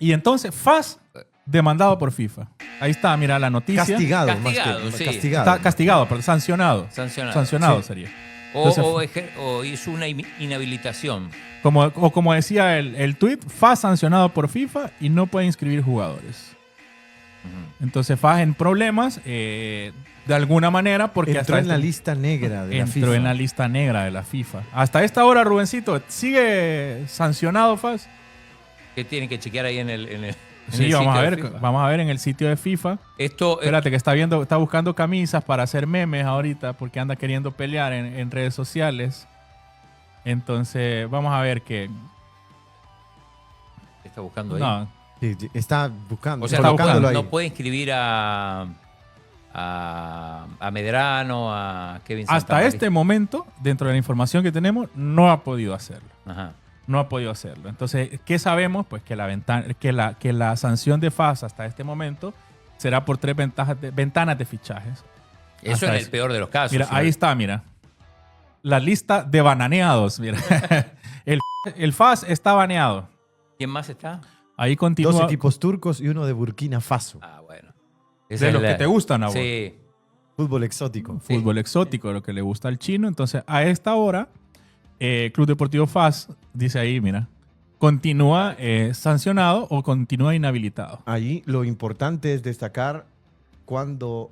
Y entonces FAS demandado por FIFA. Ahí está, mira la noticia. Castigado, Castigado, más que sí. castigado. Está castigado, pero sancionado. Sancionado. Sí. Sería. O, Entonces, o hizo una inhabilitación. como decía el tweet, FAS sancionado por FIFA y no puede inscribir jugadores. Entonces FAS en problemas de alguna manera porque Entró hasta en la lista negra de la FIFA. entró en la lista negra de la FIFA. Hasta esta hora, Rubencito, ¿sigue sancionado FAS? Que tienen que chequear ahí en el Sí, sitio vamos a de ver, FIFA. vamos a ver en el sitio de FIFA. Esto, Espérate, que está buscando camisas para hacer memes ahorita porque anda queriendo pelear en redes sociales. Entonces, vamos a ver qué. está buscando ahí. No, Sí, está buscando. O sea, está no puede, buscando ahí. no puede inscribir a Medrano, a Kevin hasta Santamaría. este momento, dentro de la información que tenemos, no ha podido hacerlo. Ajá. No ha podido hacerlo. Entonces, ¿qué sabemos? Pues que la sanción de FAS hasta este momento será por 3 ventanas de fichajes. Eso Hasta en el eso. peor de los casos. Mira, ¿sí? ahí está, mira. La lista de bananeados. Mira. el FAS está baneado. ¿Quién más está? Ahí continúa. 2 equipos turcos y uno de Burkina Faso. Ah, bueno. De los que te gustan, Nabo. Sí. Fútbol exótico. Fútbol exótico, lo que le gusta al chino. Entonces, a esta hora, Club Deportivo FAS, dice ahí, mira, continúa sancionado o continúa inhabilitado. Allí lo importante es destacar cuándo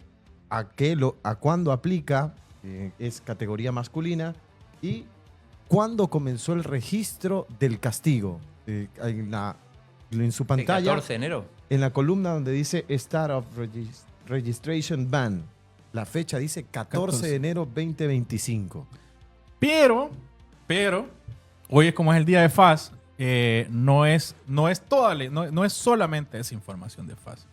cuándo aplica, es categoría masculina, y cuándo comenzó el registro del castigo. En su ¿El pantalla, 14 de enero? en la columna donde dice Start of Registration Ban, la fecha dice 14 de enero 2025. Pero, hoy es como es el día de FAS, no es solamente esa información de FAS.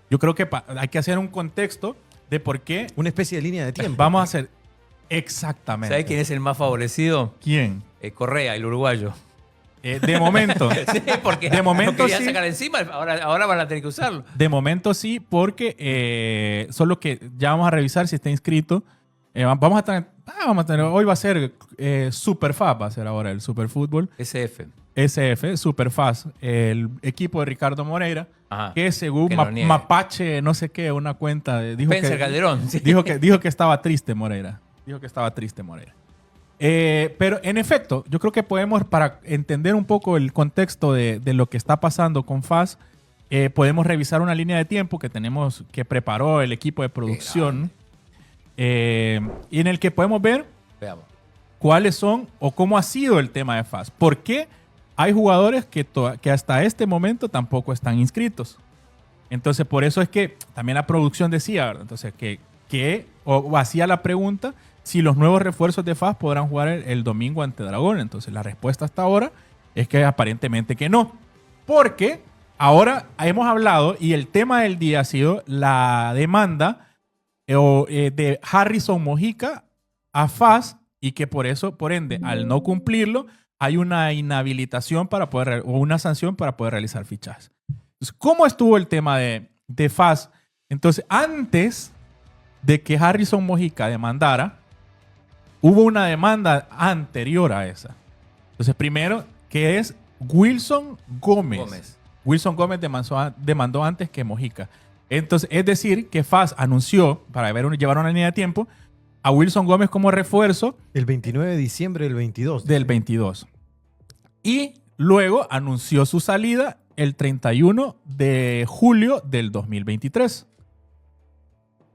Yo creo que hay que hacer un contexto de por qué Una especie de línea de tiempo. vamos a hacer exactamente. ¿Sabes quién es el más favorecido? ¿Quién? Correa, el uruguayo. De momento. Sí, porque De momento lo quería sí. sacar encima, ahora van a tener que usarlo. De momento sí, porque solo que ya vamos a revisar si está inscrito. Vamos a tener, hoy va a ser Superfaz, va a ser ahora el Superfútbol. SF, Superfaz, el equipo de Ricardo Moreira, Ajá. que según Que no niegue. Mapache, no sé qué, una cuenta, dijo Spencer Calderón. Sí. dijo que estaba triste Moreira. Pero en efecto, yo creo que podemos, para entender un poco el contexto de lo que está pasando con FAS, podemos revisar una línea de tiempo que preparó el equipo de producción y en el que podemos ver Veamos. cuáles son o cómo ha sido el tema de FAS. ¿Por qué hay jugadores que hasta este momento tampoco están inscritos? Entonces, por eso es que también la producción decía, ¿verdad? Entonces, o hacía la pregunta si los nuevos refuerzos de FAS podrán jugar el domingo ante Dragón. Entonces, la respuesta hasta ahora es que aparentemente que no. Porque ahora hemos hablado y el tema del día ha sido la demanda de Harrison Mojica a FAS y que por ende, al no cumplirlo, hay una inhabilitación o una sanción para poder realizar fichajes. Entonces, ¿cómo estuvo el tema de FAS? Entonces, antes de que Harrison Mojica demandara, hubo una demanda anterior a esa. Entonces, primero, que es Wilson Gómez. Wilson Gómez demandó antes que Mojica. Entonces, es decir, que FAS anunció, para llevar una línea de tiempo, a Wilson Gómez como refuerzo. El 29 de diciembre del 22. Del 22. Y luego anunció su salida el 31 de julio del 2023.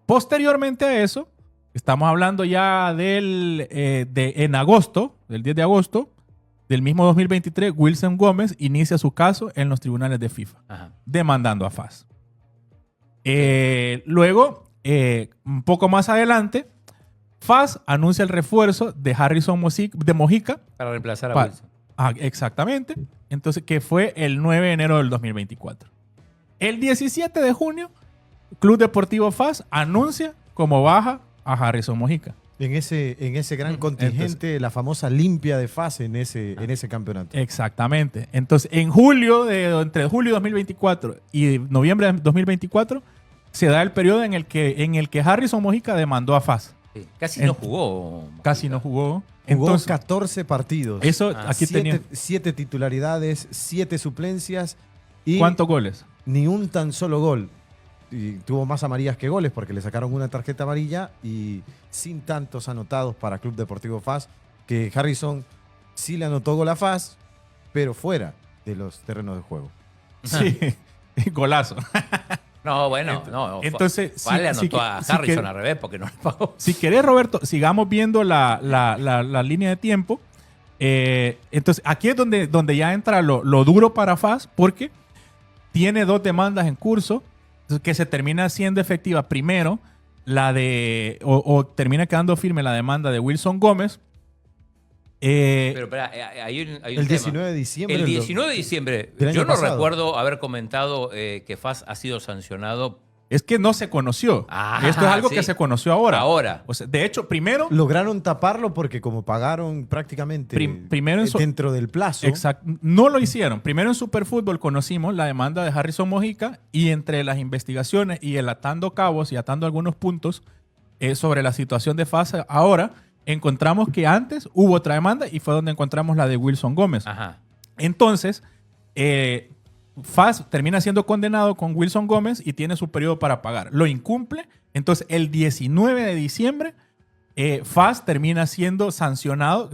Posteriormente a eso, estamos hablando ya en agosto, del 10 de agosto del mismo 2023, Wilson Gómez inicia su caso en los tribunales de FIFA, demandando a FAS. Luego, un poco más adelante, FAS anuncia el refuerzo de Harrison Mojica. Para reemplazar a Wilson. Exactamente. Entonces, que fue el 9 de enero del 2024. El 17 de junio, Club Deportivo FAS anuncia como baja a Harrison Mojica. En ese gran contingente, entonces, la famosa limpia de FAS en ese campeonato. Exactamente. Entonces, entre julio de 2024 y noviembre de 2024, se da el periodo en el que Harrison Mojica demandó a FAS. Sí. Casi no jugó. Casi no jugó. Jugó Entonces, 14 partidos. Eso aquí tenía 7 titularidades, 7 suplencias Y ¿Cuántos goles? ni un tan solo gol. Y tuvo más amarillas que goles porque le sacaron una tarjeta amarilla y sin tantos anotados para Club Deportivo FAS, que Harrison sí le anotó gol a FAS, pero fuera de los terrenos de juego. Sí, golazo. No, bueno, no. Entonces, Faz le anotó a Harrison que- al revés porque no le pagó. Si querés, Roberto, sigamos viendo la línea de tiempo. Entonces, aquí es donde ya entra lo duro para FAS, porque tiene 2 demandas en curso que se termina siendo efectiva. Primero, o termina quedando firme la demanda de Wilson Gómez. Pero espera, hay un El tema. 19 de diciembre. El 19 de diciembre, del año yo no pasado. recuerdo haber comentado que FAS ha sido sancionado Es que no se conoció. Ah, Esto es algo sí. que se conoció ahora. ahora. O sea, de hecho, primero, Lograron taparlo porque como pagaron prácticamente primero en dentro del plazo. exacto, no lo hicieron. Primero en Superfútbol conocimos la demanda de Harrison Mojica y entre las investigaciones y el atando cabos y atando algunos puntos sobre la situación de FAS ahora, encontramos que antes hubo otra demanda y fue donde encontramos la de Wilson Gómez. Ajá. Entonces, FAS termina siendo condenado con Wilson Gómez y tiene su periodo para pagar. Lo incumple. Entonces, el 19 de diciembre, FAS termina siendo sancionado,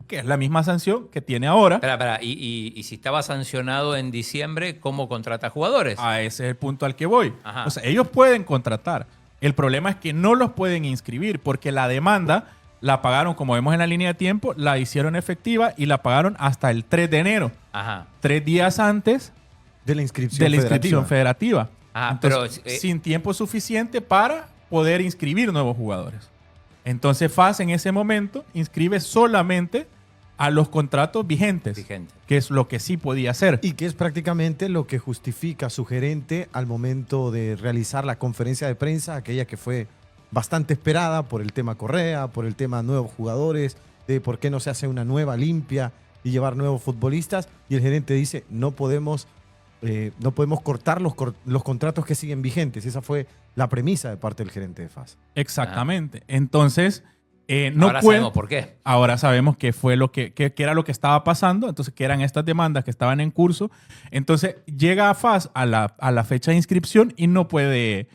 que es la misma sanción que tiene ahora. Espera. Y si estaba sancionado en diciembre, ¿cómo contrata jugadores? A ese es el punto al que voy. Ajá. O sea, ellos pueden contratar. El problema es que no los pueden inscribir porque la demanda la pagaron, como vemos en la línea de tiempo, la hicieron efectiva y la pagaron hasta el 3 de enero. Ajá. 3 días antes De la inscripción de la inscripción federativa. federativa. Ah, Entonces, pero, sin tiempo suficiente para poder inscribir nuevos jugadores. Entonces FAS en ese momento inscribe solamente a los contratos vigentes, Vigente. que es lo que sí podía hacer. Y que es prácticamente lo que justifica su gerente al momento de realizar la conferencia de prensa, aquella que fue bastante esperada por el tema Correa, por el tema nuevos jugadores, de por qué no se hace una nueva limpia y llevar nuevos futbolistas. Y el gerente dice, no podemos cortar los contratos que siguen vigentes. Esa fue la premisa de parte del gerente de FAS. Exactamente. Entonces, no Ahora pueden. sabemos por qué. Ahora sabemos que fue que era lo que estaba pasando, entonces que eran estas demandas que estaban en curso. Entonces llega a FAS a la fecha de inscripción y no puede,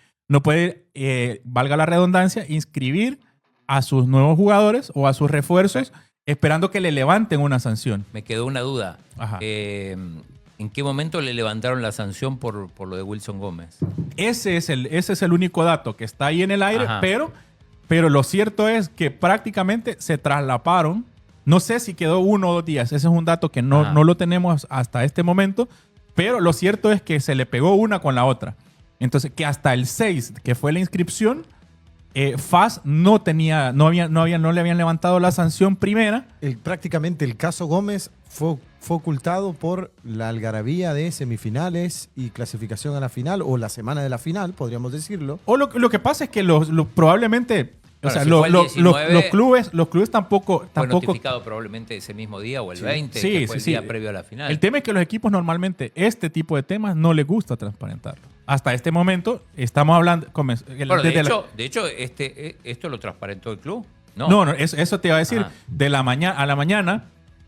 valga la redundancia, inscribir a sus nuevos jugadores o a sus refuerzos esperando que le levanten una sanción. Me quedó una duda. Ajá. ¿En qué momento le levantaron la sanción por lo de Wilson Gómez? Ese es el único dato que está ahí en el aire, Ajá. pero lo cierto es que prácticamente se traslaparon. No sé si quedó 1 o 2 días. Ese es un dato que Ajá. no lo tenemos hasta este momento. Pero lo cierto es que se le pegó una con la otra. Entonces, que hasta el 6, que fue la inscripción, FAS no le habían levantado la sanción primera. Prácticamente el caso Gómez fue ocultado por la algarabía de semifinales y clasificación a la final, o la semana de la final, podríamos decirlo. O lo que pasa es que probablemente... O Bueno, sea, si fue el 19, los clubes tampoco... Fue notificado probablemente ese mismo día o el 20, Sí, que fue sí, el día sí. previo a la final. El tema es que los equipos normalmente este tipo de temas no les gusta transparentarlo. Hasta este momento estamos hablando... Bueno, desde de hecho, esto lo transparentó el club. No, eso te iba a decir. Ajá. De la mañana a la mañana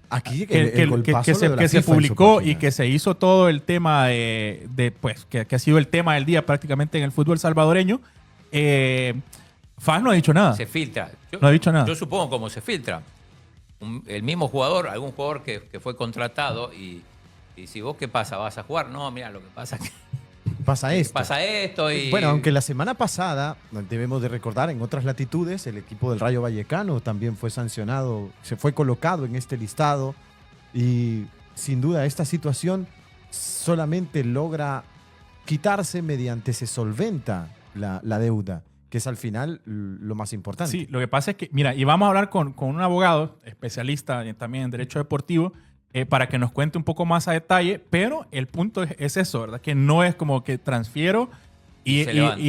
Aquí que se publicó y que se hizo todo el tema pues, que ha sido el tema del día prácticamente en el fútbol salvadoreño. FAS no ha dicho nada. Se filtra. No ha dicho nada. Yo supongo cómo se filtra. El mismo jugador, algún jugador que fue contratado y si vos, ¿qué pasa? ¿Vas a jugar? No, mira, lo que pasa es que pasa esto. pasa esto y... Bueno, aunque la semana pasada, debemos de recordar, en otras latitudes, el equipo del Rayo Vallecano también fue sancionado, se fue colocado en este listado y sin duda esta situación solamente logra quitarse mediante se solventa la deuda, que es al final lo más importante. Sí, lo que pasa es que, mira, y vamos a hablar con un abogado especialista también en Derecho Deportivo para que nos cuente un poco más a detalle, pero el punto es eso, ¿verdad? Que no es como que transfiero y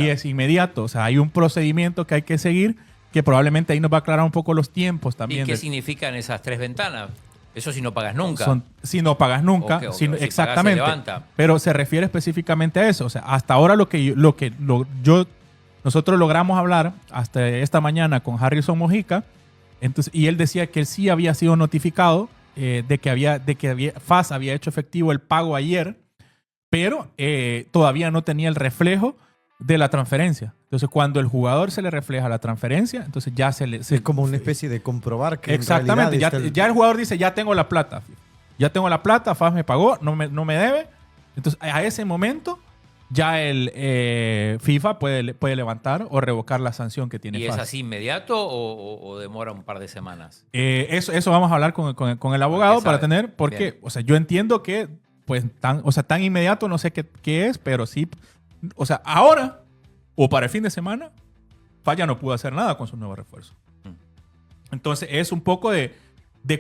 es inmediato. O sea, hay un procedimiento que hay que seguir que probablemente ahí nos va a aclarar un poco los tiempos también. ¿Y qué significan esas 3 ventanas? Eso si no pagas nunca. Si no pagas nunca, si exactamente. pagas, se levanta. Pero se refiere específicamente a eso. O sea, hasta ahora nosotros logramos hablar hasta esta mañana con Harrison Mojica, entonces, y él decía que él sí había sido notificado de que FAS había hecho efectivo el pago ayer, pero todavía no tenía el reflejo de la transferencia. Entonces, cuando el jugador se le refleja la transferencia, entonces ya es como una especie de comprobar que exactamente, en ya, realidad ya el jugador dice, ya tengo la plata. Ya tengo la plata, FAS me pagó, no me debe. Entonces, a ese momento, ya el FIFA puede levantar o revocar la sanción que tiene ¿Y FAS. es así inmediato o demora un par de semanas? Eso vamos a hablar con el abogado para tener, porque, Bien. o sea, yo entiendo que, pues, tan inmediato no sé qué es, pero sí, o sea, ahora o para el fin de semana, FAS ya no pudo hacer nada con su nuevo refuerzo. Entonces, es un poco de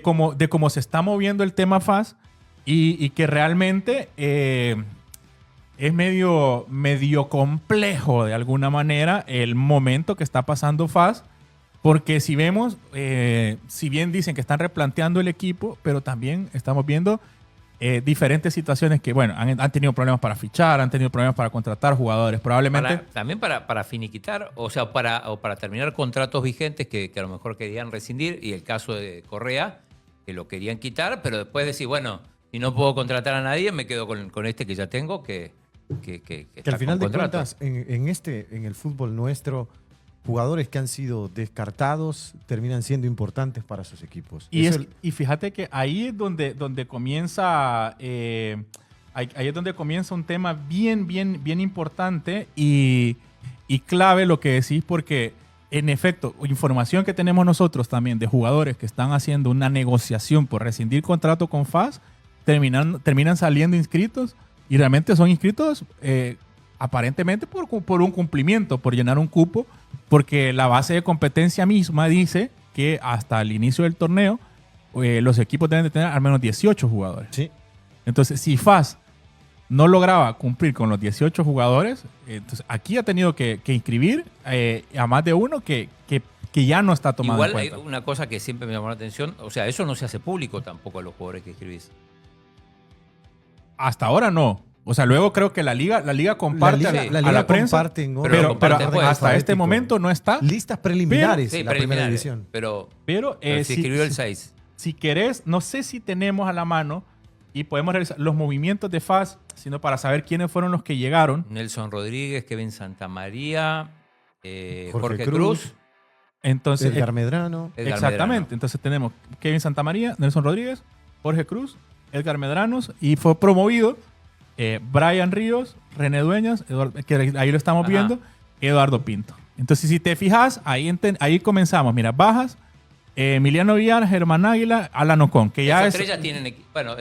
cómo se está moviendo el tema FAS y que realmente es medio complejo de alguna manera el momento que está pasando FAS, porque si vemos, si bien dicen que están replanteando el equipo, pero también estamos viendo diferentes situaciones que, bueno, han tenido problemas para fichar, han tenido problemas para contratar jugadores, probablemente... También para finiquitar, o sea, para terminar contratos vigentes que a lo mejor querían rescindir, y el caso de Correa, que lo querían quitar, pero después decir, bueno, si no puedo contratar a nadie, me quedo con este que ya tengo, que al final de contrato. cuentas, en el fútbol nuestro, jugadores que han sido descartados terminan siendo importantes para sus equipos. Y fíjate que ahí es donde comienza ahí es donde comienza un tema bien importante y clave lo que decís, porque en efecto, información que tenemos nosotros también de jugadores que están haciendo una negociación por rescindir contrato con FAS, terminan saliendo inscritos y realmente son inscritos aparentemente por un cumplimiento, por llenar un cupo, porque la base de competencia misma dice que hasta el inicio del torneo los equipos deben de tener al menos 18 jugadores. Sí. Entonces, si FAS no lograba cumplir con los 18 jugadores, entonces aquí ha tenido que inscribir a más de uno que ya no está tomando Igual en cuenta. hay una cosa que siempre me llamó la atención, o sea, eso no se hace público tampoco a los jugadores que escribís. Hasta ahora no. O sea, luego creo que la liga comparte la a liga la prensa, comparte en pero comparte después. hasta este momento no está. Listas preliminares, Sí, la primera preliminares, división. pero Pero se escribió el 6. Si querés, no sé si tenemos a la mano y podemos revisar los movimientos de FAS, sino para saber quiénes fueron los que llegaron. Nelson Rodríguez, Kevin Santamaría, Jorge Jorge Cruz. Entonces, Edgar Medrano. Edgar exactamente. Medrano. Entonces tenemos Kevin Santamaría, Nelson Rodríguez, Jorge Cruz, Edgar Medranos, y fue promovido Brian Ríos, René Dueñas, que ahí lo estamos Ajá. viendo, Eduardo Pinto. Entonces, si te fijas, ahí comenzamos. Mira, bajas, Emiliano Villar, Germán Águila, Alan Ocon, que ya Esos es... tres ya tienen equipo. Bueno,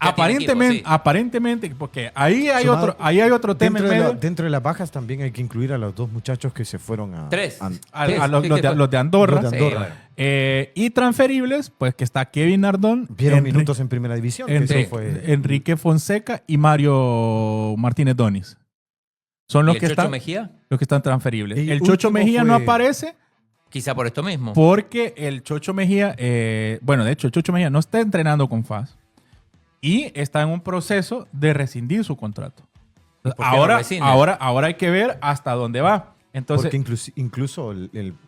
Aparentemente, porque ahí hay otro tema en medio. Dentro de las bajas también hay que incluir a los dos muchachos que se fueron a... Tres. A los de Andorra. Los de Andorra. Sí, bueno. Y transferibles, pues que está Kevin Nardón, Vieron minutos en primera división. que eso fue... Enrique Fonseca y Mario Martínez Donis. Son ¿Y los el que Chocho están Mejía? los que están transferibles. Y El Chocho último Mejía no fue- aparece Quizá por esto mismo. porque el Chocho Mejía, bueno, de hecho, el Chocho Mejía no está entrenando con FAS y está en un proceso de rescindir su contrato. ¿Por qué no Ahora, rescinde? ahora hay que ver hasta dónde va. Entonces, Porque incluso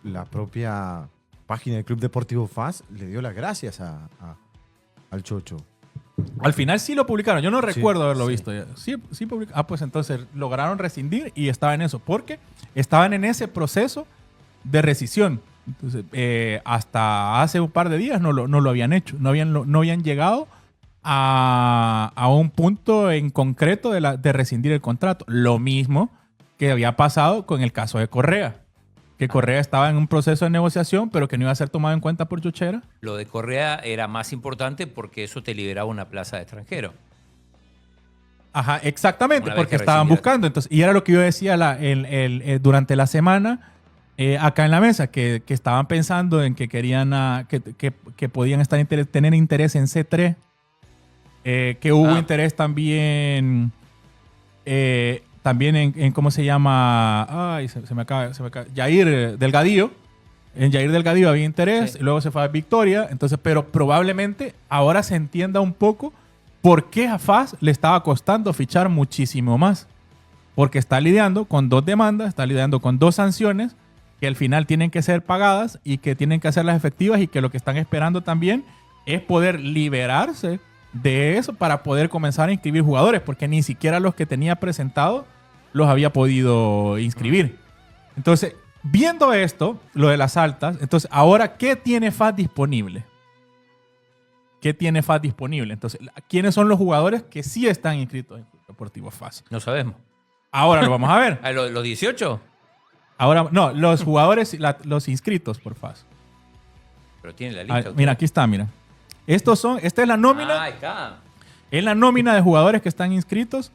la propia página del Club Deportivo FAS le dio las gracias al Chocho. al final sí lo publicaron. Yo no Sí, recuerdo haberlo sí. visto. Sí publicaron. Pues entonces lograron rescindir y estaban en eso. Porque estaban en ese proceso de rescisión. Entonces, hasta hace un par de días no lo habían hecho. No habían llegado a un punto en concreto de rescindir el contrato. Lo mismo que había pasado con el caso de Correa. Que Correa estaba en un proceso de negociación, pero que no iba a ser tomado en cuenta por Chochera. Lo de Correa era más importante porque eso te liberaba una plaza de extranjero. Ajá, exactamente, Una vez porque que estaban recibieron. buscando. Entonces, y era lo que yo decía durante la semana acá en la mesa, que estaban pensando en que querían, que podían tener interés en C3, que hubo interés también, también en ¿cómo se llama? Ay, se me acaba. Yair Delgadillo. En Yair Delgadillo había interés, Sí. y luego se fue a Victoria. Entonces, pero probablemente ahora se entienda un poco por qué a FAS le estaba costando fichar muchísimo más. Porque está lidiando con 2 demandas, está lidiando con 2 sanciones que al final tienen que ser pagadas y que tienen que hacerlas efectivas, y que lo que están esperando también es poder liberarse de eso para poder comenzar a inscribir jugadores, porque ni siquiera los que tenía presentados los había podido inscribir. Entonces, viendo esto, lo de las altas, entonces, ahora, ¿qué tiene FAS disponible? ¿Qué tiene FAS disponible? Entonces, ¿quiénes son los jugadores que sí están inscritos en Club Deportivo FAS? No sabemos. Ahora lo vamos a ver. ¿Los 18? Ahora, no, los jugadores, los inscritos por FAS. Pero tiene la lista. Mira, aquí está, mira. Esta es la nómina. Ahí está. Es la nómina de jugadores que están inscritos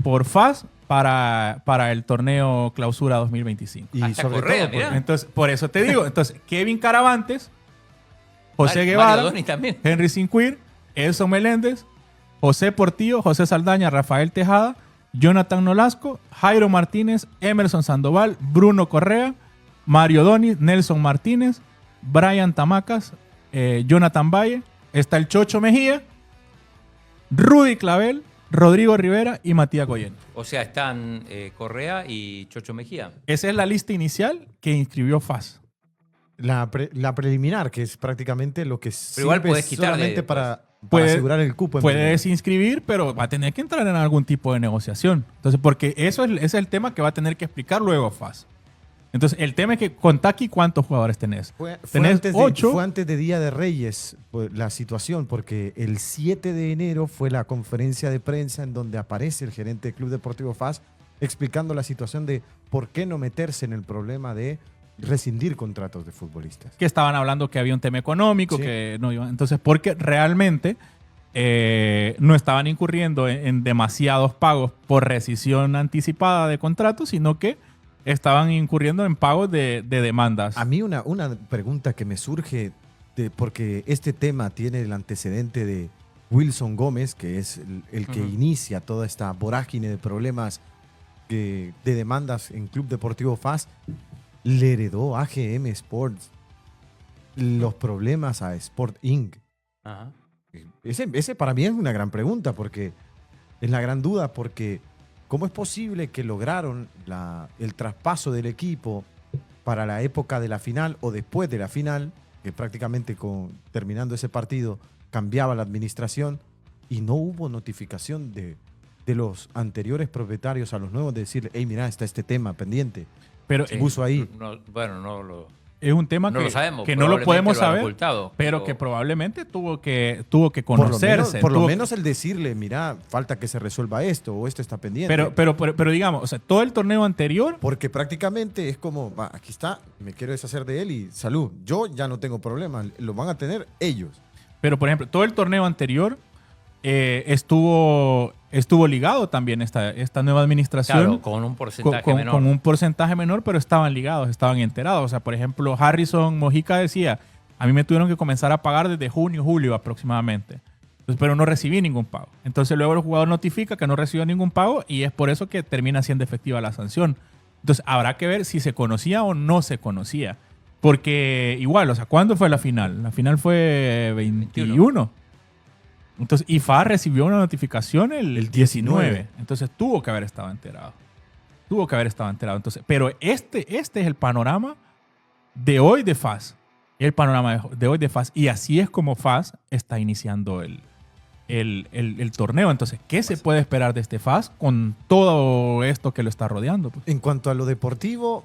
por FAS para el torneo Clausura 2025. Y Hasta sobre Correa, todo, mirá. Entonces, por eso te digo. Entonces, Kevin Caravantes, José Mario Guevara, Doni también. Henry Sinquir, Elson Meléndez, José Portillo, José Saldaña, Rafael Tejada, Jonathan Nolasco, Jairo Martínez, Emerson Sandoval, Bruno Correa, Mario Doni, Nelson Martínez, Brian Tamacas, Jonathan Valle, está el Chocho Mejía, Rudy Clavel, Rodrigo Rivera y Matías Goyen. O sea, están Correa y Chocho Mejía. Esa es la lista inicial que inscribió FAS. la preliminar, que es prácticamente lo que igual sirve puedes quitar solamente después. para Puede- asegurar el cupo. en Puedes primera. inscribir, pero va a tener que entrar en algún tipo de negociación. Entonces, porque ese es el tema que va a tener que explicar luego FAS. Entonces, el tema es que contá aquí cuántos jugadores tenés. Fue Tenés antes 8. fue antes de Día de Reyes pues, la situación, porque el 7 de enero fue la conferencia de prensa en donde aparece el gerente del Club Deportivo FAS explicando la situación de por qué no meterse en el problema de rescindir contratos de futbolistas. Que estaban hablando que había un tema económico, Sí. que no iban. Entonces, porque realmente no estaban incurriendo en demasiados pagos por rescisión anticipada de contratos, sino que estaban incurriendo en pagos de demandas. A mí una pregunta que me surge, porque este tema tiene el antecedente de Wilson Gómez, que es el que inicia toda esta vorágine de problemas de demandas en Club Deportivo FAS, le heredó AGM Sports los problemas a Sport Inc. Ajá. Ese para mí es una gran pregunta, porque es la gran duda, porque ¿cómo es posible que lograron el traspaso del equipo para la época de la final o después de la final, que prácticamente terminando ese partido cambiaba la administración y no hubo notificación de los anteriores propietarios a los nuevos de decirle, hey, mira, está este tema pendiente? Pero Se puso ahí. Bueno, no lo, es un tema no que, lo sabemos. que no lo probablemente podemos han saber, ocultado, pero que probablemente tuvo que Por conocerse. lo tuvo- menos el decirle, mira, falta que se resuelva esto o esto está pendiente. pero digamos, o sea, todo el torneo anterior, Porque prácticamente es como, va, aquí está, me quiero deshacer de él y salud. Yo ya no tengo problema, lo van a tener ellos. pero por ejemplo, todo el torneo anterior estuvo ligado también esta nueva administración. claro, con un porcentaje menor. Con un porcentaje menor, pero estaban ligados, estaban enterados. O sea, por ejemplo, Harrison Mojica decía, a mí me tuvieron que comenzar a pagar desde junio, julio aproximadamente. Entonces, pero no recibí ningún pago. Entonces luego el jugador notifica que no recibió ningún pago y es por eso que termina siendo efectiva la sanción. Entonces habrá que ver si se conocía o no se conocía. Porque igual, o sea, ¿cuándo fue la final? La final fue 21. Entonces, IFA recibió una notificación el 19. Entonces tuvo que haber estado enterado. Tuvo que haber estado enterado. Entonces, pero este es el panorama de hoy de FAS. El panorama de hoy de FAS. Y así es como FAS está iniciando el torneo. Entonces, ¿qué se puede esperar de este FAS con todo esto que lo está rodeando? Pues? En cuanto a lo deportivo,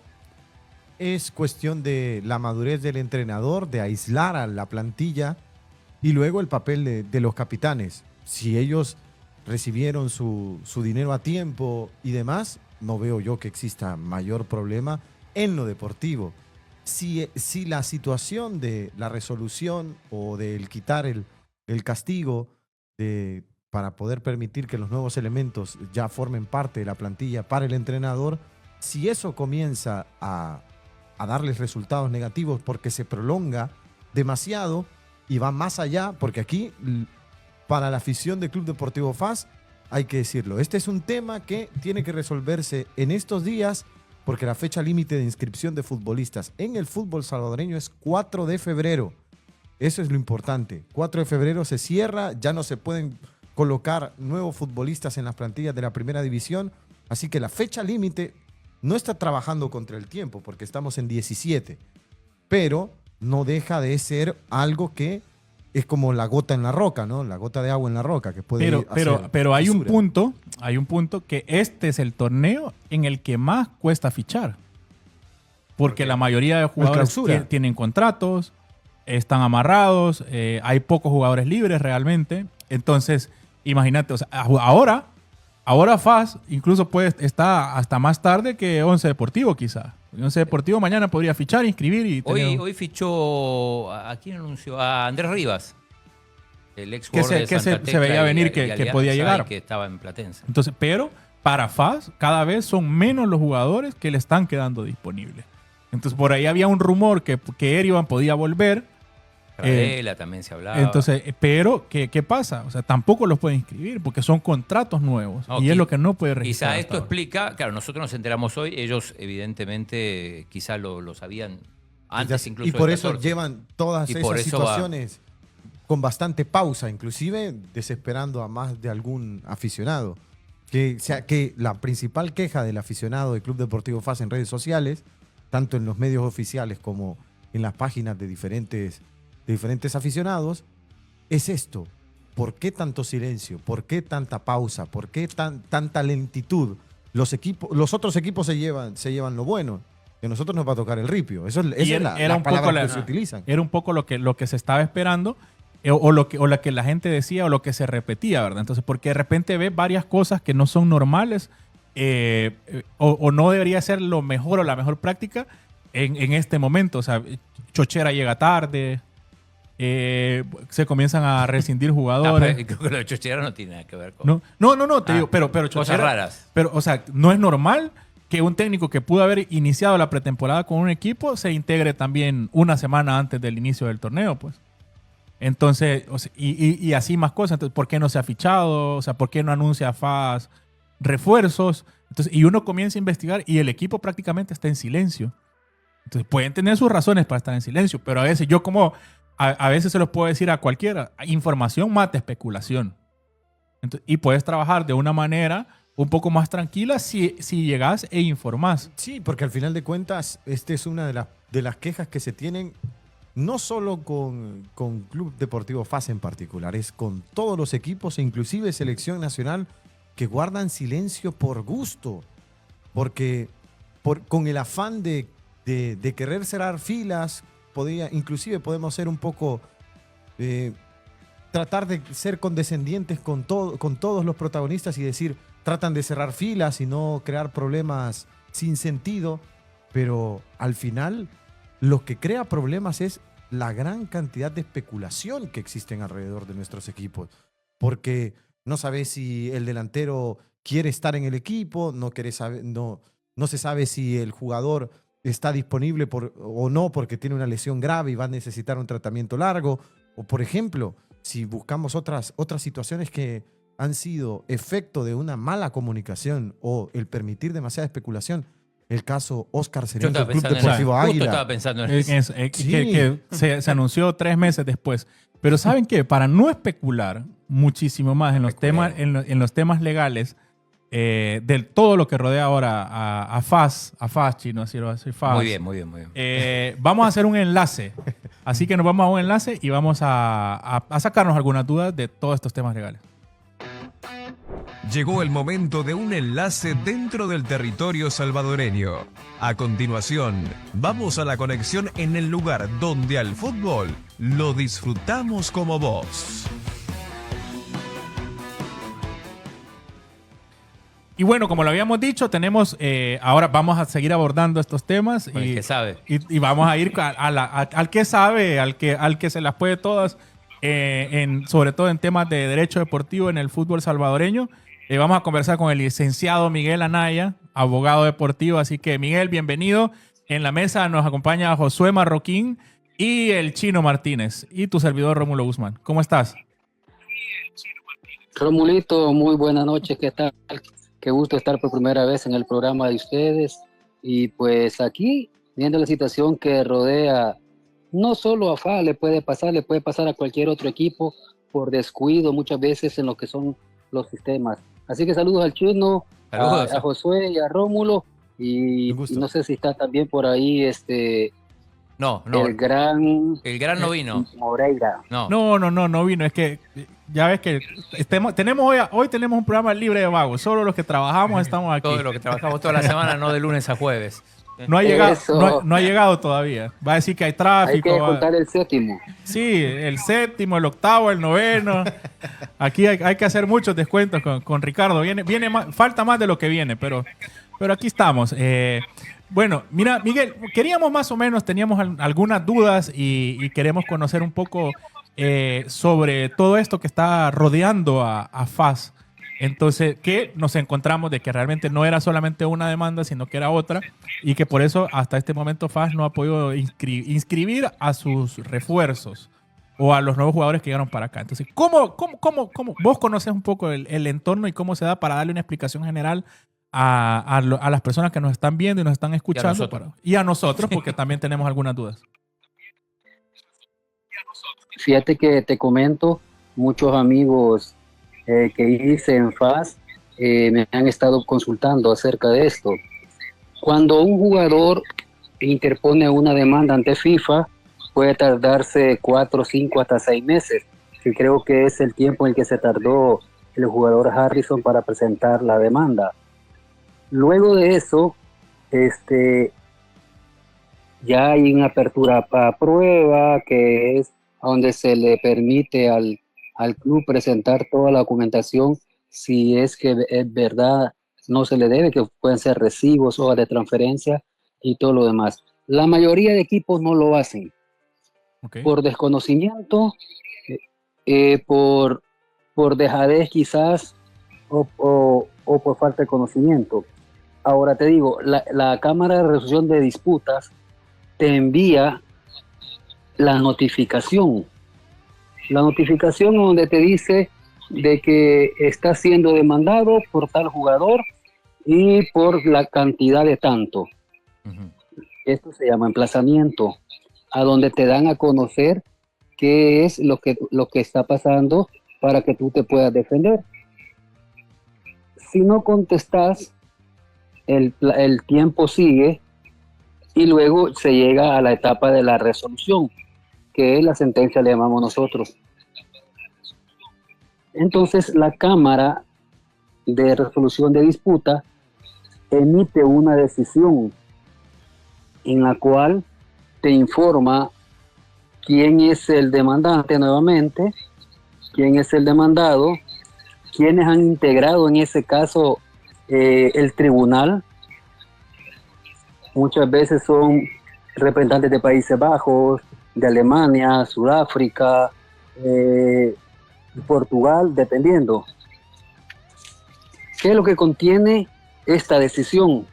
es cuestión de la madurez del entrenador, de aislar a la plantilla y luego el papel de los capitanes. Si ellos recibieron su dinero a tiempo y demás, no veo yo que exista mayor problema en lo deportivo. Si la situación de la resolución o del quitar el castigo para poder permitir que los nuevos elementos ya formen parte de la plantilla para el entrenador, si eso comienza a darles resultados negativos porque se prolonga demasiado y va más allá, porque aquí para la afición del Club Deportivo FAS hay que decirlo, este es un tema que tiene que resolverse en estos días porque la fecha límite de inscripción de futbolistas en el fútbol salvadoreño es 4 de febrero. Eso es lo importante. 4 de febrero se cierra, ya no se pueden colocar nuevos futbolistas en las plantillas de la primera división, así que la fecha límite no está trabajando contra el tiempo porque estamos en 17, pero no deja de ser algo que es como la gota en la roca, ¿no? La gota de agua en la roca que puede Pero hay un fisura. punto que este es el torneo en el que más cuesta fichar. Porque la mayoría de jugadores clausura. tienen contratos, están amarrados, hay pocos jugadores libres realmente. Entonces, imagínate, o sea, ahora FAS incluso está hasta más tarde que Once Deportivo quizá. Once Deportivo mañana podría fichar, inscribir y tener... Hoy fichó, ¿a quién anunció? A Andrés Rivas, el ex Que jugador de se Santa Tecla veía venir y que Alianza, podía llegar. y que estaba en Platense. Entonces, pero para FAS cada vez son menos los jugadores que le están quedando disponibles. Entonces, por ahí había un rumor que Erivan podía volver. Pradela también se hablaba. Entonces, pero, ¿qué pasa? O sea, tampoco los pueden inscribir porque son contratos nuevos. No, y es lo que no puede registrar. Quizá esto hasta ahora. explica, claro, nosotros nos enteramos hoy, ellos evidentemente quizá lo sabían antes incluso Y por del eso 14. llevan todas Y por esas eso va. situaciones con bastante pausa, inclusive desesperando a más de algún aficionado. Que la principal queja del aficionado del Club Deportivo FAS en redes sociales, tanto en los medios oficiales como en las páginas de diferentes aficionados, es esto. ¿Por qué tanto silencio? ¿Por qué tanta pausa? ¿Por qué tanta lentitud? Los otros equipos se llevan lo bueno. Que a nosotros nos va a tocar el ripio. Esa Y es era la un poco palabra que se utilizan. Era un poco lo que se estaba esperando o lo que la gente decía o lo que se repetía, ¿verdad? Entonces, porque de repente ves varias cosas que no son normales o no debería ser lo mejor o la mejor práctica en este momento. O sea, Chochera llega tarde, se comienzan a rescindir jugadores. Creo que lo de Chochera no tiene nada que ver con... No, te digo, pero cosas Chochera, raras. Pero, o sea, no es normal que un técnico que pudo haber iniciado la pretemporada con un equipo se integre también una semana antes del inicio del torneo, pues. Entonces, o sea, y así más cosas. Entonces, ¿por qué no se ha fichado? O sea, ¿por qué no anuncia FAS refuerzos? Entonces, y uno comienza a investigar y el equipo prácticamente está en silencio. Entonces, pueden tener sus razones para estar en silencio, pero a veces yo a veces se los puedo decir a cualquiera, información mata especulación. Entonces, y puedes trabajar de una manera un poco más tranquila si llegas e informás. Sí, porque al final de cuentas, esta es una de las quejas que se tienen, no solo con Club Deportivo FAS en particular, es con todos los equipos e inclusive Selección Nacional que guardan silencio por gusto, porque con el afán de querer cerrar filas, inclusive podemos ser un poco... tratar de ser condescendientes con todos los protagonistas y decir, tratan de cerrar filas y no crear problemas sin sentido, pero al final lo que crea problemas es la gran cantidad de especulación que existen alrededor de nuestros equipos, porque no sabes si el delantero quiere estar en el equipo, no se sabe si el jugador está disponible o no porque tiene una lesión grave y va a necesitar un tratamiento largo, o por ejemplo, si buscamos otras situaciones que han sido efecto de una mala comunicación o el permitir demasiada especulación, el caso Oscar Cerezo del Club Deportivo Justo Águila. estaba pensando en eso. Sí. que se anunció 3 meses después. Pero ¿saben qué? Para no especular muchísimo más en los temas legales de todo lo que rodea ahora a FAS, Chino, así FAS. Muy bien. Vamos a hacer un enlace. Así que nos vamos a un enlace y vamos a sacarnos algunas dudas de todos estos temas legales. Llegó el momento de un enlace dentro del territorio salvadoreño. A continuación, vamos a la conexión en el lugar donde al fútbol lo disfrutamos como vos. Y bueno, como lo habíamos dicho, ahora vamos a seguir abordando estos temas. El que sabe. Y vamos a ir al que sabe, al que se las puede todas, sobre todo en temas de derecho deportivo en el fútbol salvadoreño. Vamos a conversar con el licenciado Miguel Anaya, abogado deportivo. Así que, Miguel, bienvenido. En la mesa nos acompaña Josué Marroquín y el Chino Martínez. Y tu servidor, Rómulo Guzmán. ¿Cómo estás? Romulito, muy buenas noches. ¿Qué tal? Qué gusto estar por primera vez en el programa de ustedes. Y pues aquí, viendo la situación que rodea, no solo a FA le puede pasar a cualquier otro equipo por descuido muchas veces en lo que son los sistemas. Así que saludos al Chino, a Josué y a Rómulo. Y no sé si está también por ahí No, no. El gran El gran no vino. Moreira. No. No vino. Es que ya ves que hoy tenemos un programa libre de vagos. Solo los que trabajamos estamos aquí. Todo lo que trabajamos toda la semana, no de lunes a jueves. No ha llegado, Eso. no ha llegado todavía. Va a decir que hay Hay tráfico. que contar el séptimo. Sí, el séptimo, el octavo, el noveno. Aquí hay que hacer muchos descuentos con Ricardo. Falta más de lo que viene, pero aquí estamos. Bueno, mira, Miguel, queríamos más o menos, teníamos algunas dudas y queremos conocer un poco sobre todo esto que está rodeando a FAS. Entonces, que nos encontramos de que realmente no era solamente una demanda, sino que era otra, y que por eso hasta este momento FAS no ha podido inscribir a sus refuerzos o a los nuevos jugadores que llegaron para acá. Entonces, ¿cómo vos conoces un poco el entorno y cómo se da para darle una explicación general a las personas que nos están viendo y nos están escuchando? Y a nosotros, porque también tenemos algunas dudas. Fíjate que te comento, muchos amigos que hice en FAS me han estado consultando acerca de esto. Cuando un jugador interpone una demanda ante FIFA, puede tardarse 4, 5, hasta 6 meses, que creo que es el tiempo en el que se tardó el jugador Harrison para presentar la demanda. Luego de eso, ya hay una apertura para prueba, que es donde se le permite al club presentar toda la documentación, si es que es verdad, no se le debe, que pueden ser recibos, hojas de transferencia y todo lo demás. La mayoría de equipos no lo hacen. Okay. Por desconocimiento, por dejadez quizás, o por falta de conocimiento. Ahora te digo, la Cámara de Resolución de Disputas te envía la notificación donde te dice de que está siendo demandado por tal jugador y por la cantidad de tanto. Uh-huh. Esto se llama emplazamiento, a donde te dan a conocer qué es lo que está pasando para que tú te puedas defender. Si no contestas, el tiempo sigue y luego se llega a la etapa de la resolución, que es la sentencia, le llamamos nosotros. Entonces la Cámara de Resolución de Disputa emite una decisión en la cual te informa quién es el demandante nuevamente, quién es el demandado, quiénes han integrado en ese caso el tribunal. Muchas veces son representantes de Países Bajos, de Alemania, Sudáfrica, Portugal, dependiendo. ¿Qué es lo que contiene esta decisión?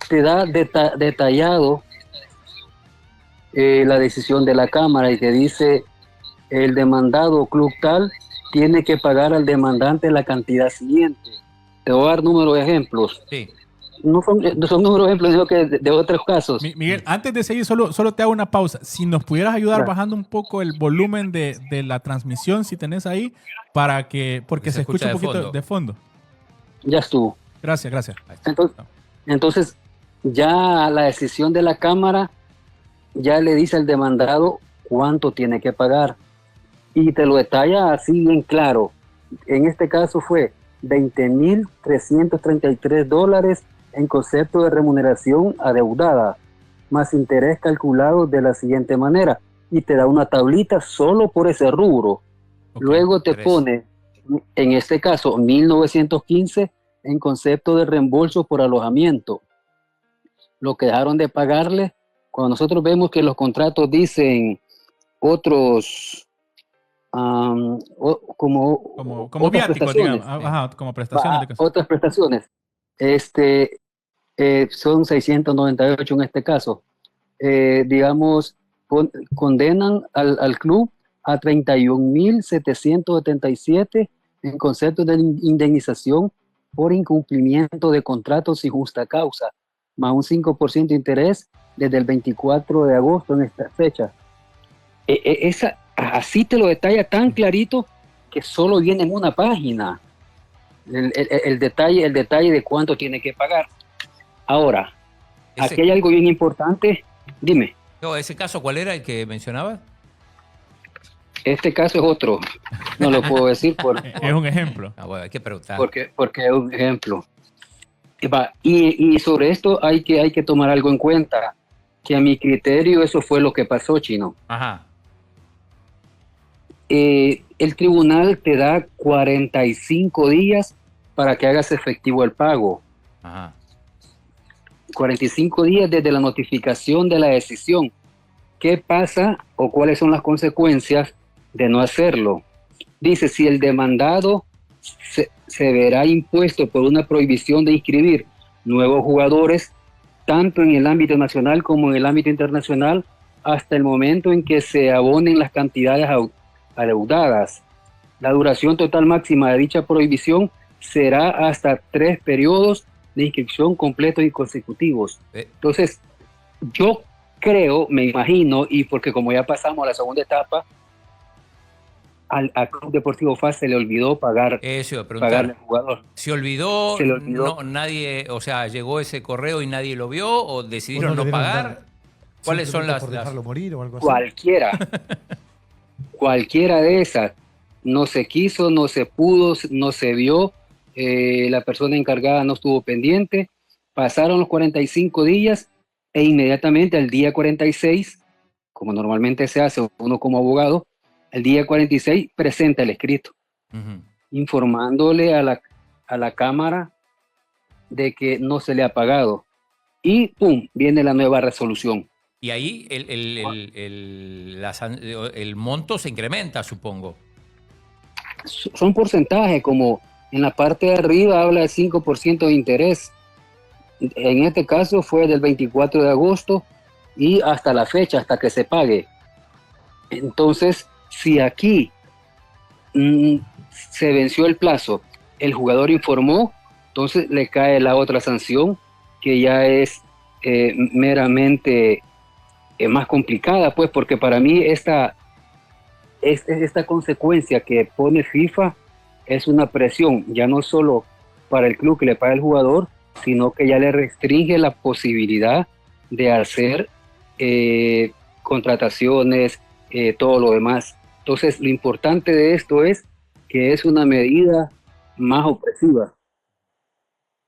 Te da detallado la decisión de la Cámara y te dice: el demandado club tal tiene que pagar al demandante la cantidad siguiente. Te voy a dar número de ejemplos. Sí. No son números de ejemplos, sino que de otros casos. Miguel, antes de seguir, solo te hago una pausa. Si nos pudieras ayudar Claro. bajando un poco el volumen de la transmisión, si tenés ahí, porque se escucha un poquito de fondo. Ya estuvo. Gracias. Entonces, ya la decisión de la Cámara ya le dice al demandado cuánto tiene que pagar. Y te lo detalla así bien claro. En este caso fue $20,333 en concepto de remuneración adeudada, más interés calculado de la siguiente manera. Y te da una tablita solo por ese rubro. Okay. Luego te pone, en este caso, 1.915 en concepto de reembolso por alojamiento. Lo que dejaron de pagarle, cuando nosotros vemos que los contratos dicen otros, como viáticos, digamos. Ajá, como prestaciones. Otras prestaciones. Son 698 en este caso. Digamos, condenan al club a 31,777 en concepto de indemnización por incumplimiento de contratos sin justa causa, más un 5% de interés desde el 24 de agosto en esta fecha. Así te lo detalla tan clarito que solo viene en una página el detalle de cuánto tiene que pagar. Ahora, aquí hay algo bien importante. Dime. No, ¿ese caso cuál era el que mencionabas? Este caso es otro, no lo puedo decir Es un ejemplo. Ah, bueno, hay que preguntar. porque es un ejemplo. Y sobre esto hay que tomar algo en cuenta, que a mi criterio eso fue lo que pasó, Chino. Ajá. El tribunal te da 45 días para que hagas efectivo el pago. Ajá. 45 días desde la notificación de la decisión. ¿Qué pasa o cuáles son las consecuencias de no hacerlo? Dice, si el demandado se verá impuesto por una prohibición de inscribir nuevos jugadores, tanto en el ámbito nacional como en el ámbito internacional, hasta el momento en que se abonen las cantidades adeudadas. La duración total máxima de dicha prohibición será hasta 3 periodos de inscripción completos y consecutivos. Entonces, yo creo, me imagino, y porque como ya pasamos a la segunda etapa, al Club Deportivo FAS se le olvidó pagarle al jugador. ¿Se olvidó? Se le olvidó. No, nadie, o sea, llegó ese correo y nadie lo vio o decidieron ¿O no le dieron pagar? dar- ¿Cuáles son simplemente las, por dejarlo morir o algo así? Cualquiera de esas. No se quiso, no se pudo, no se vio, la persona encargada no estuvo pendiente, pasaron los 45 días e inmediatamente al día 46, como normalmente se hace uno como abogado, el día 46 presenta el escrito, informándole a la Cámara de que no se le ha pagado. Y ¡pum!, viene la nueva resolución. Y ahí el monto se incrementa, supongo. Son porcentajes, como en la parte de arriba habla de 5% de interés. En este caso fue del 24 de agosto y hasta la fecha, hasta que se pague. Entonces, si aquí se venció el plazo, el jugador informó, entonces le cae la otra sanción, que ya es meramente más complicada, pues, porque para mí esta consecuencia que pone FIFA es una presión, ya no solo para el club que le paga el jugador, sino que ya le restringe la posibilidad de hacer contrataciones, todo lo demás. Entonces, lo importante de esto es que es una medida más opresiva.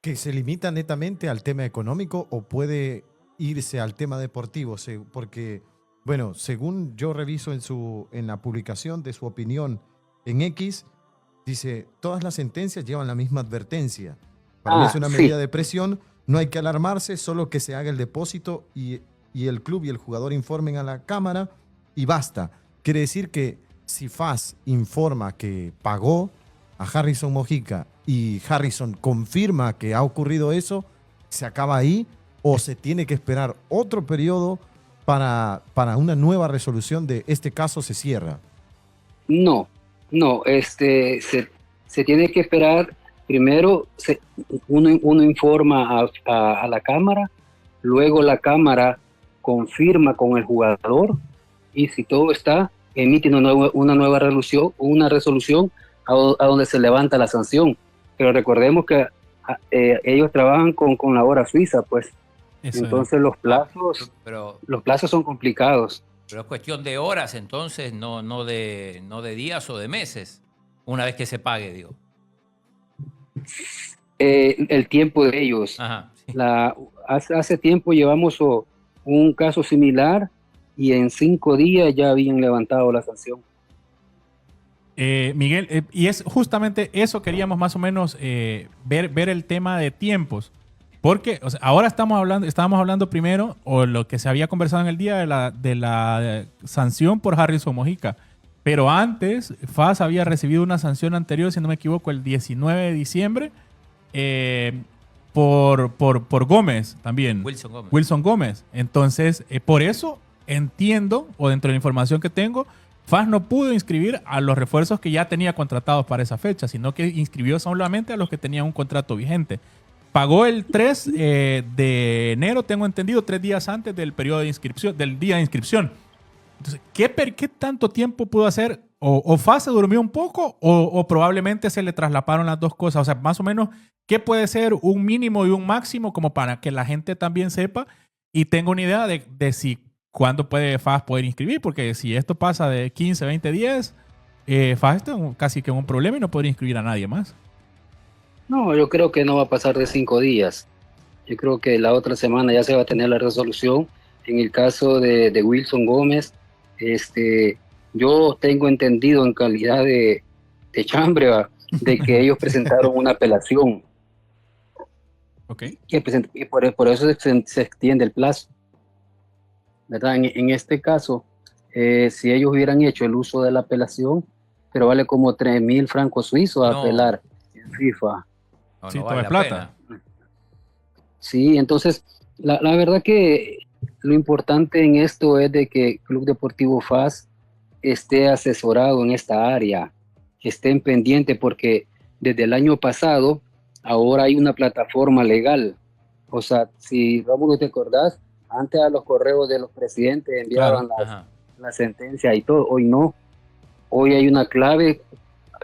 ¿Que se limita netamente al tema económico o puede irse al tema deportivo? Porque, bueno, según yo reviso en la publicación de su opinión en X, dice, todas las sentencias llevan la misma advertencia. Para mí es una medida de presión, no hay que alarmarse, solo que se haga el depósito y el club y el jugador informen a la Cámara y basta. Quiere decir que si FAS informa que pagó a Harrison Mojica y Harrison confirma que ha ocurrido eso, ¿se acaba ahí o se tiene que esperar otro periodo para una nueva resolución de este caso se cierra? No, se tiene que esperar. Primero uno informa a la Cámara, luego la Cámara confirma con el jugador y si todo está, emite una nueva resolución a donde se levanta la sanción. Pero recordemos que ellos trabajan con la hora suiza, pues. Eso entonces los plazos son complicados. Pero es cuestión de horas, entonces, no de días o de meses, una vez que se pague, digo. El tiempo de ellos. Ajá, sí. Hace tiempo llevamos un caso similar y en 5 días ya habían levantado la sanción. Miguel, y es justamente eso queríamos más o menos ver el tema de tiempos. Porque o sea, ahora estábamos hablando primero, o lo que se había conversado en el día de la sanción por Harrison Mojica. Pero antes, FAS había recibido una sanción anterior, si no me equivoco, el 19 de diciembre, por Gómez también. Wilson Gómez. Entonces, por eso entiendo, o dentro de la información que tengo, FAS no pudo inscribir a los refuerzos que ya tenía contratados para esa fecha, sino que inscribió solamente a los que tenían un contrato vigente. Pagó el 3 de enero, tengo entendido, 3 días antes del periodo de inscripción, del día de inscripción. Entonces, ¿qué tanto tiempo pudo hacer? ¿O FAS se durmió un poco o probablemente se le traslaparon las dos cosas? O sea, más o menos, ¿qué puede ser un mínimo y un máximo como para que la gente también sepa y tenga una idea de si ¿cuándo puede FAS poder inscribir? Porque si esto pasa de 15, 20 días, FAS está casi que en un problema y no podría inscribir a nadie más. No, yo creo que no va a pasar de 5 días. Yo creo que la otra semana ya se va a tener la resolución. En el caso de Wilson Gómez, yo tengo entendido en calidad de chambre, ¿va? De que ellos presentaron una apelación. Ok. Y por eso se extiende el plazo, ¿verdad? En este caso, si ellos hubieran hecho el uso de la apelación, pero vale como 3.000 francos suizos No. apelar en FIFA. No, Sí, no todo vale es la plata. pena. Sí, entonces, la verdad que lo importante en esto es de que Club Deportivo FAS esté asesorado en esta área, que estén pendientes, porque desde el año pasado ahora hay una plataforma legal. O sea, si Rómulo te acordás, antes a los correos de los presidentes enviaban Claro. Ajá. la sentencia y todo, hoy no. Hoy hay una clave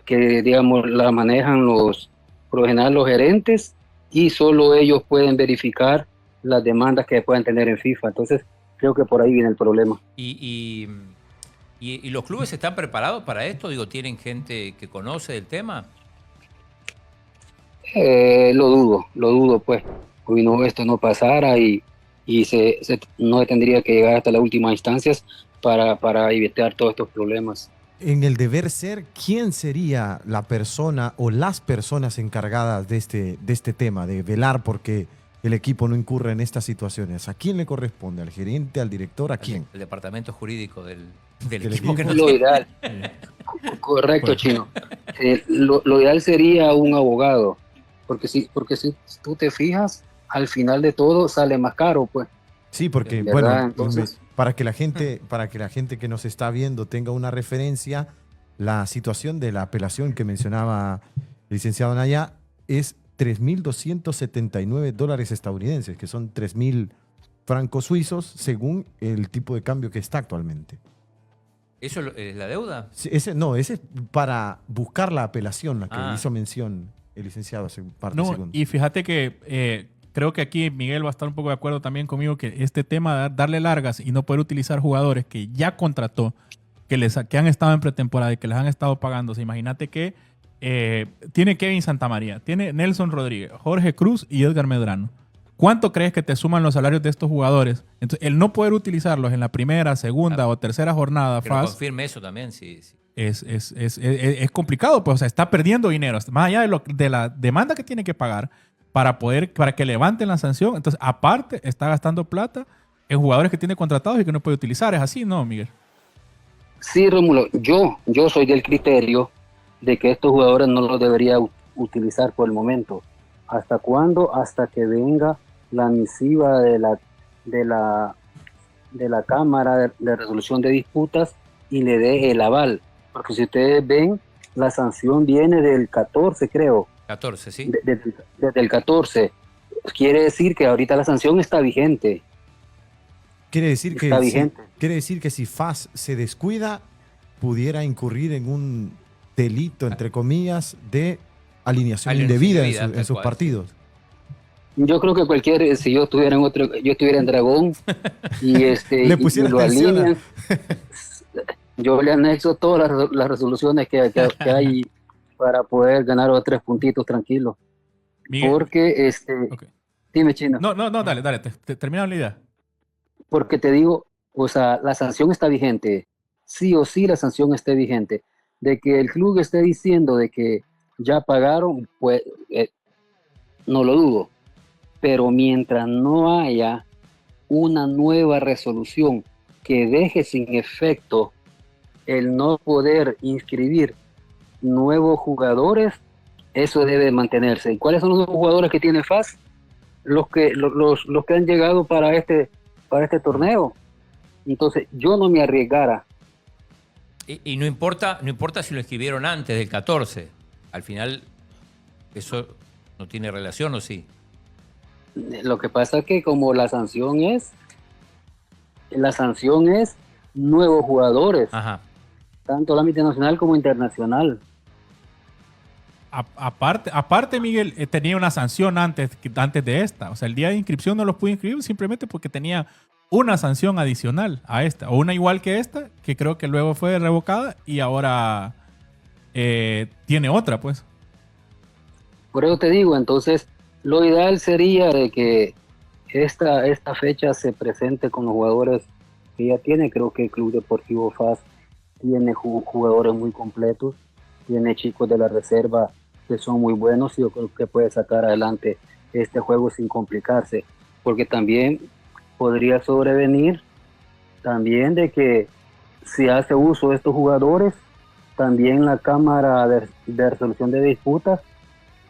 que, digamos, la manejan por lo general los gerentes, y solo ellos pueden verificar las demandas que pueden tener en FIFA. Entonces, creo que por ahí viene el problema. ¿Y los clubes están preparados para esto? Digo, ¿tienen gente que conoce del tema? Lo dudo, pues. Hoy no, esto no pasara y no tendría que llegar hasta las últimas instancias para evitar todos estos problemas. En el deber ser, ¿quién sería la persona o las personas encargadas de este tema, de velar porque el equipo no incurra en estas situaciones? ¿A quién le corresponde? ¿Al gerente, al director? ¿A quién? El departamento jurídico del Del equipo que no Lo tiene. ideal, correcto, Pues. Chino. Lo ideal sería un abogado, porque si tú te fijas, al final de todo sale más caro, pues. Sí, porque, ¿Verdad? bueno, Entonces, para que la gente que nos está viendo tenga una referencia, la situación de la apelación que mencionaba el licenciado Naya es $3.279 estadounidenses, que son 3.000 francos suizos según el tipo de cambio que está actualmente. ¿Eso es la deuda? Sí, ese es para buscar la apelación, la que Ah. hizo mención el licenciado hace un par de No, segundos. y fíjate que creo que aquí Miguel va a estar un poco de acuerdo también conmigo que este tema de darle largas y no poder utilizar jugadores que ya contrató, que han estado en pretemporada y que les han estado pagando. O sea, imagínate que tiene Kevin Santamaría, tiene Nelson Rodríguez, Jorge Cruz y Edgar Medrano. ¿Cuánto crees que te suman los salarios de estos jugadores? Entonces, el no poder utilizarlos en la primera, segunda o tercera jornada Que lo FAS confirme eso también, sí. es complicado, pues, o sea, está perdiendo dinero, más allá de la demanda que tiene que pagar para que levanten la sanción. Entonces, aparte, está gastando plata en jugadores que tiene contratados y que no puede utilizar. ¿Es así, no, Miguel? sí, Rómulo, yo soy del criterio de que estos jugadores no los debería utilizar por el momento. ¿Hasta cuándo? Hasta que venga la misiva de la Cámara de Resolución de Disputas y le dé el aval. Porque si ustedes ven, la sanción viene del 14, creo. 14, ¿sí? Desde el 14. Quiere decir que ahorita la sanción está vigente. Quiere decir Está vigente. quiere decir que si FAS se descuida, pudiera incurrir en un delito, entre comillas, de alineación indebida indebida, en tal sus cual, partidos. Yo creo que si yo estuviera yo estuviera en Dragón y Le pusiera y lo atención a- alinean, yo le anexo todas las resoluciones que hay para poder ganar los 3 puntitos tranquilos. Miguel. Porque, Ok. dime, Chino, No, dale, termina la idea. porque te digo, o sea, la sanción está vigente, sí o sí la sanción esté vigente. De que el club esté diciendo de que ya pagaron, pues no lo dudo. Pero mientras no haya una nueva resolución que deje sin efecto el no poder inscribir nuevos jugadores, eso debe mantenerse. ¿Y cuáles son los jugadores que tiene FAS? Los que han llegado para este torneo. Entonces, yo no me arriesgara. Y no importa si lo escribieron antes del 14. Al final, eso no tiene relación, ¿o sí? Lo que pasa es que como la sanción es nuevos jugadores, Ajá. tanto el ámbito nacional como internacional. Aparte, Miguel, tenía una sanción antes de esta. O sea, el día de inscripción no los pude inscribir simplemente porque tenía una sanción adicional a esta, o una igual que esta, que creo que luego fue revocada y ahora tiene otra, pues. Por eso te digo, entonces, lo ideal sería de que esta fecha se presente con los jugadores que ya tiene. Creo que el Club Deportivo FAS tiene jugadores muy completos, tiene chicos de la reserva que son muy buenos y yo creo que puede sacar adelante este juego sin complicarse, porque también podría sobrevenir también de que si hace uso de estos jugadores, también la Cámara de Resolución de Disputas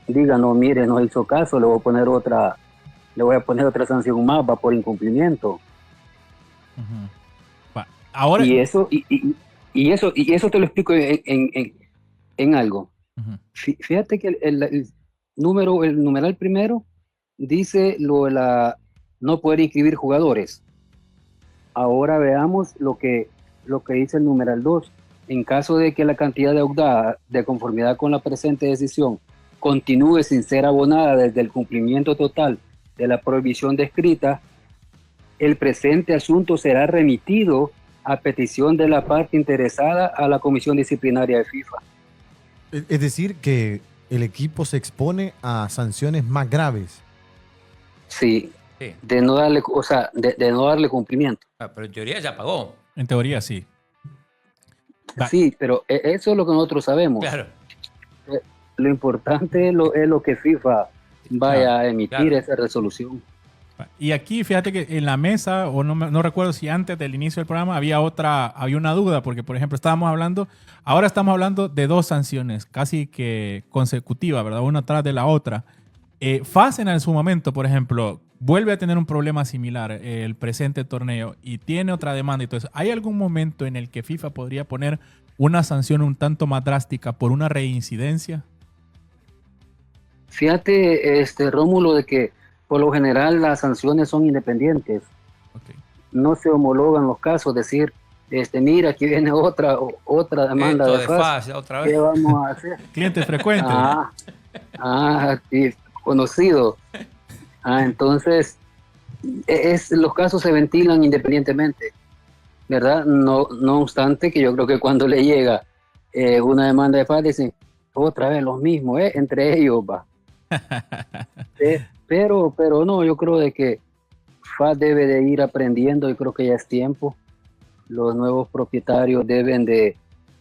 diga, no, mire, no hizo caso, le voy a poner otra sanción más, va por incumplimiento. Ujú. Ahora, Y eso te lo explico en algo. ujú. Fíjate que el numeral primero dice lo de no poder inscribir jugadores. Ahora veamos lo que dice el numeral 2. En caso de que la cantidad deudada de conformidad con la presente decisión continúe sin ser abonada desde el cumplimiento total de la prohibición descrita, el presente asunto será remitido a petición de la parte interesada a la Comisión Disciplinaria de FIFA. Es decir, que el equipo se expone a sanciones más graves. Sí, Sí. de no darle, o sea, de no darle cumplimiento. Pero en teoría ya pagó. En teoría sí. Sí, pero eso es lo que nosotros sabemos. Claro. Lo importante es lo que FIFA vaya Claro, a emitir, claro. esa resolución. Y aquí, fíjate que en la mesa, o no recuerdo si antes del inicio del programa había una duda, porque por ejemplo ahora estamos hablando de dos sanciones casi que consecutivas, ¿verdad? Una tras de la otra. FAS en su momento, por ejemplo, vuelve a tener un problema similar el presente torneo y tiene otra demanda. Entonces, ¿hay algún momento en el que FIFA podría poner una sanción un tanto más drástica por una reincidencia? Fíjate, Rómulo, de que por lo general las sanciones son independientes. Okay. No se homologan los casos, decir, mira, aquí viene otra demanda Esto de de FAS. FAS, otra ¿Qué vez. vamos a hacer? Cliente frecuente. Y conocido. Entonces, los casos se ventilan independientemente, ¿verdad? No obstante que yo creo que cuando le llega una demanda de FAS, dicen, otra vez los mismos, entre ellos va. Pero no, yo creo de que FAS debe de ir aprendiendo, y creo que ya es tiempo. Los nuevos propietarios deben de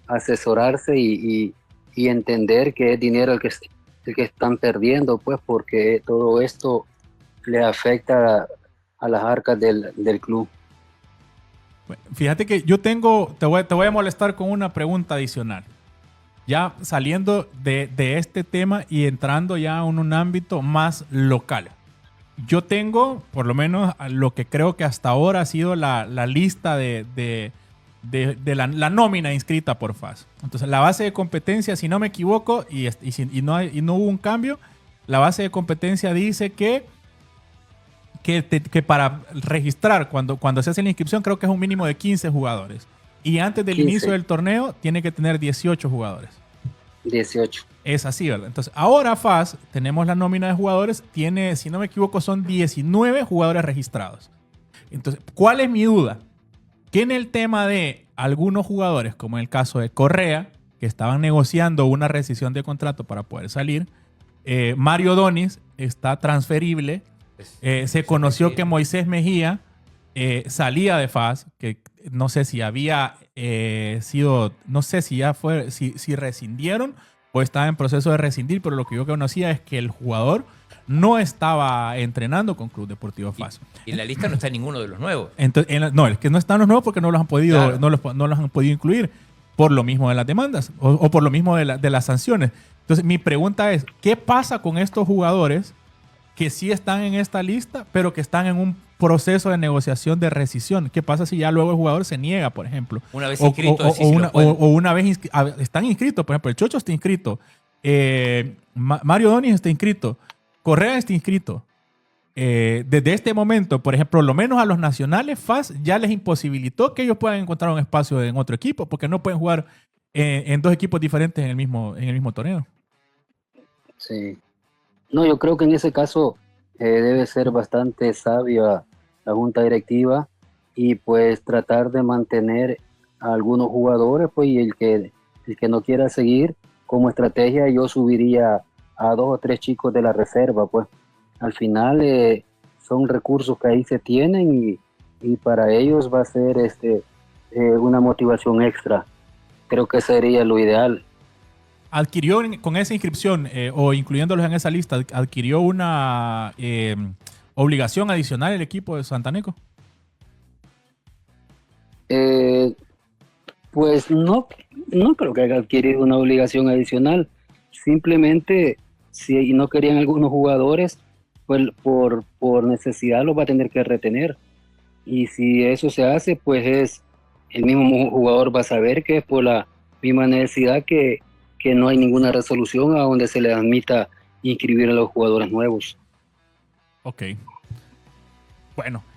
asesorarse y entender que es dinero el que están perdiendo, pues, porque todo esto le afecta a las arcas del club. Fíjate que te voy a molestar con una pregunta adicional. Ya saliendo de este tema y entrando ya en un ámbito más local. Yo tengo, por lo menos, lo que creo que hasta ahora ha sido la lista de la nómina inscrita por FAS. Entonces, la base de competencia, si no me equivoco, y no hubo un cambio, la base de competencia dice que para registrar, cuando se hace la inscripción, creo que es un mínimo de 15 jugadores. Y antes del 15. inicio del torneo, tiene que tener 18 jugadores. 18. Es así, ¿verdad? Entonces, ahora FAS, tenemos la nómina de jugadores, tiene, si no me equivoco, son 19 jugadores registrados. Entonces, ¿cuál es mi duda? Que en el tema de algunos jugadores, como en el caso de Correa, que estaban negociando una rescisión de contrato para poder salir, Mario Donis está transferible. Se conoció que Moisés Mejía salía de FAS, que no sé si había sido, no sé si ya fue, si rescindieron o estaba en proceso de rescindir, pero lo que yo conocía es que el jugador no estaba entrenando con Club Deportivo FAS. Y en la lista no está ninguno de los nuevos. Entonces, no, es que no están los nuevos porque no los han podido, Claro. no los han podido incluir por lo mismo de las demandas o por lo mismo de las sanciones. Entonces, mi pregunta es, ¿qué pasa con estos jugadores que sí están en esta lista, pero que están en un proceso de negociación de rescisión? ¿Qué pasa si ya luego el jugador se niega, por ejemplo? Una vez inscrito, o una vez están inscritos, por ejemplo, el Chocho está inscrito, Mario Donis está inscrito, Correa está inscrito. Desde este momento, por ejemplo, lo menos a los nacionales, FAS ya les imposibilitó que ellos puedan encontrar un espacio en otro equipo, porque no pueden jugar en dos equipos diferentes en el mismo torneo. Sí. No, yo creo que en ese caso debe ser bastante sabia la junta directiva y pues tratar de mantener a algunos jugadores, pues, y el que no quiera seguir como estrategia, yo subiría a 2 o 3 chicos de la reserva, pues. Al final son recursos que ahí se tienen y para ellos va a ser una motivación extra. Creo que sería lo ideal. ¿Adquirió con esa inscripción o incluyéndolos en esa lista, adquirió una obligación adicional el equipo de Santaneco? Eh, pues no creo que haya adquirido una obligación adicional. Simplemente, si no querían algunos jugadores, pues por necesidad los va a tener que retener. Y si eso se hace, pues el mismo jugador va a saber que es por la misma necesidad que no hay ninguna resolución a donde se le admita inscribir a los jugadores nuevos. Ok.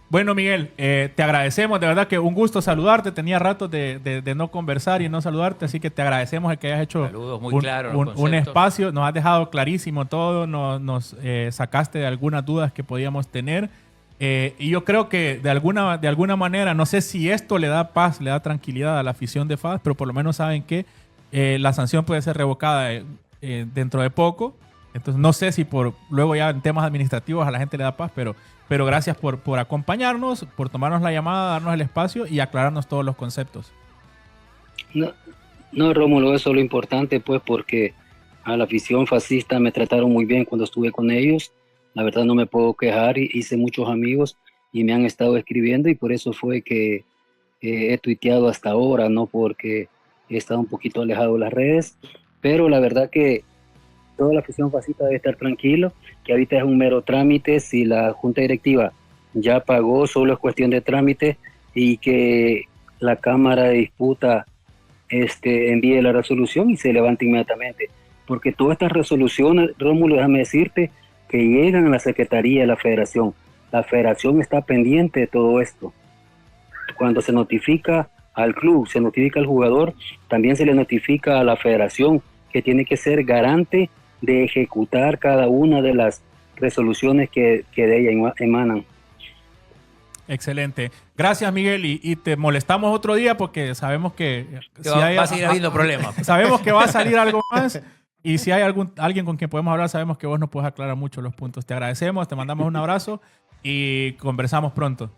Bueno, Miguel, te agradecemos, de verdad que un gusto saludarte. Tenía rato de no conversar y no saludarte, así que te agradecemos el que hayas hecho Saludos muy claros, los un conceptos. espacio. Nos has dejado clarísimo todo, nos sacaste de algunas dudas que podíamos tener. Y yo creo que de alguna manera, no sé si esto le da paz, le da tranquilidad a la afición de FAS, pero por lo menos saben que la sanción puede ser revocada dentro de poco. Entonces no sé si luego ya en temas administrativos a la gente le da paz, pero gracias por acompañarnos, por tomarnos la llamada, darnos el espacio y aclararnos todos los conceptos. No, Rómulo, eso es lo importante, pues, porque a la afición fascista me trataron muy bien cuando estuve con ellos. La verdad no me puedo quejar, hice muchos amigos y me han estado escribiendo y por eso fue que he tuiteado hasta ahora, no porque he estado un poquito alejado de las redes, pero la verdad que toda la afición fascista debe estar tranquilo, que ahorita es un mero trámite. Si la junta directiva ya pagó, solo es cuestión de trámite y que la Cámara de Disputa envíe la resolución y se levante inmediatamente. Porque todas estas resoluciones, Rómulo, déjame decirte, que llegan a la Secretaría de la Federación. La Federación está pendiente de todo esto. Cuando se notifica al club, se notifica al jugador, también se le notifica a la Federación, que tiene que ser garante de ejecutar cada una de las resoluciones que de ella emanan. Excelente. Gracias, Miguel. Y te molestamos otro día porque sabemos que Va a seguir habiendo problemas. Sabemos que va a salir algo más. Y si hay alguien con quien podemos hablar, sabemos que vos nos puedes aclarar mucho los puntos. Te agradecemos, te mandamos un abrazo y conversamos pronto.